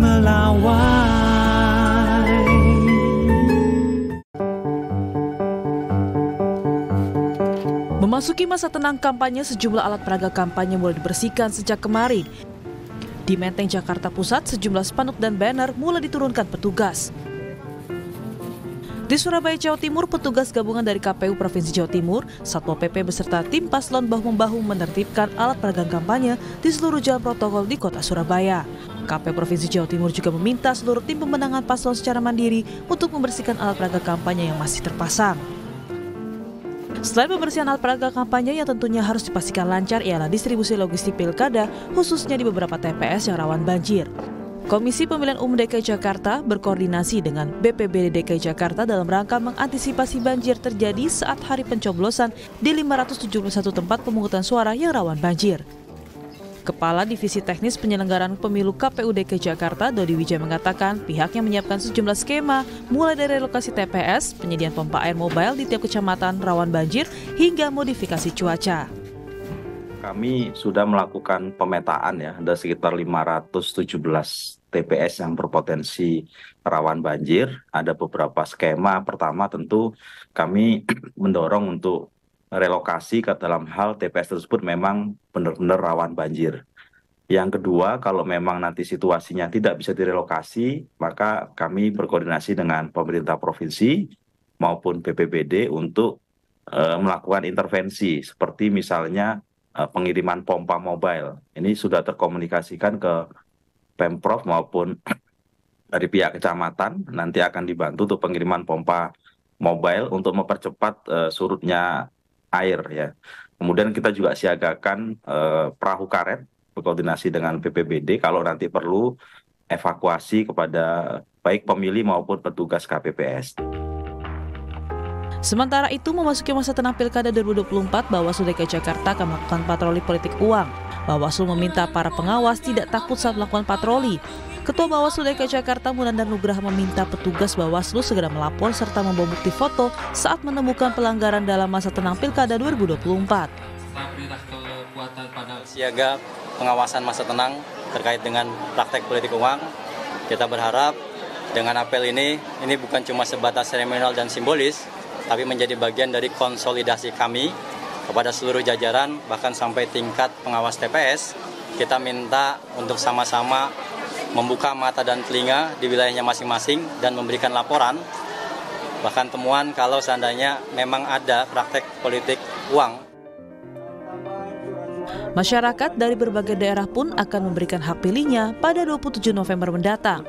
melawai. Memasuki masa tenang kampanye, sejumlah alat peraga kampanye mulai dibersihkan sejak kemarin. Di Menteng, Jakarta Pusat, sejumlah spanduk dan banner mulai diturunkan petugas. Di Surabaya, Jawa Timur, petugas gabungan dari KPU Provinsi Jawa Timur, Satpol PP beserta tim paslon bahu-membahu menertibkan alat peraga kampanye di seluruh jalan protokol di kota Surabaya. KPU Provinsi Jawa Timur juga meminta seluruh tim pemenangan paslon secara mandiri untuk membersihkan alat peraga kampanye yang masih terpasang. Selain pembersihan alat peraga kampanye yang tentunya harus dipastikan lancar ialah distribusi logistik pilkada, khususnya di beberapa TPS yang rawan banjir. Komisi Pemilihan Umum DKI Jakarta berkoordinasi dengan BPBD DKI Jakarta dalam rangka mengantisipasi banjir terjadi saat hari pencoblosan di 571 tempat pemungutan suara yang rawan banjir. Kepala Divisi Teknis Penyelenggaraan Pemilu KPU DKI Jakarta, Dodi Wijaya, mengatakan pihaknya menyiapkan sejumlah skema mulai dari relokasi TPS, penyediaan pompa air mobile di tiap kecamatan rawan banjir, hingga modifikasi cuaca. Kami sudah melakukan pemetaan ya, ada sekitar 517 TPS yang berpotensi rawan banjir. Ada beberapa skema. Pertama tentu kami mendorong untuk relokasi ke dalam hal TPS tersebut memang benar-benar rawan banjir. Yang kedua, kalau memang nanti situasinya tidak bisa direlokasi, maka kami berkoordinasi dengan pemerintah provinsi maupun BPBD untuk melakukan intervensi seperti misalnya pengiriman pompa mobile. Ini sudah terkomunikasikan ke Pemprov maupun dari pihak kecamatan, nanti akan dibantu untuk pengiriman pompa mobile untuk mempercepat surutnya air ya. Kemudian kita juga siagakan perahu karet berkoordinasi dengan BPBD kalau nanti perlu evakuasi kepada baik pemilih maupun petugas KPPS. Sementara itu, memasuki masa tenang Pilkada 2024, Bawaslu DKI Jakarta akan melakukan patroli politik uang. Bawaslu meminta para pengawas tidak takut saat melakukan patroli. Ketua Bawaslu DKI Jakarta, Munandar Nugraha, meminta petugas Bawaslu segera melapor serta membawa bukti foto saat menemukan pelanggaran dalam masa tenang Pilkada 2024. Siaga pengawasan masa tenang terkait dengan praktek politik uang, kita berharap dengan apel ini bukan cuma sebatas seremonial dan simbolis, tapi menjadi bagian dari konsolidasi kami kepada seluruh jajaran, bahkan sampai tingkat pengawas TPS. Kita minta untuk sama-sama membuka mata dan telinga di wilayahnya masing-masing dan memberikan laporan, bahkan temuan kalau seandainya memang ada praktek politik uang. Masyarakat dari berbagai daerah pun akan memberikan hak pilihnya pada 27 November mendatang.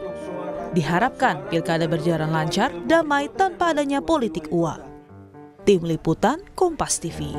Diharapkan pilkada berjalan lancar, damai, tanpa adanya politik uang. Tim Liputan Kompas TV.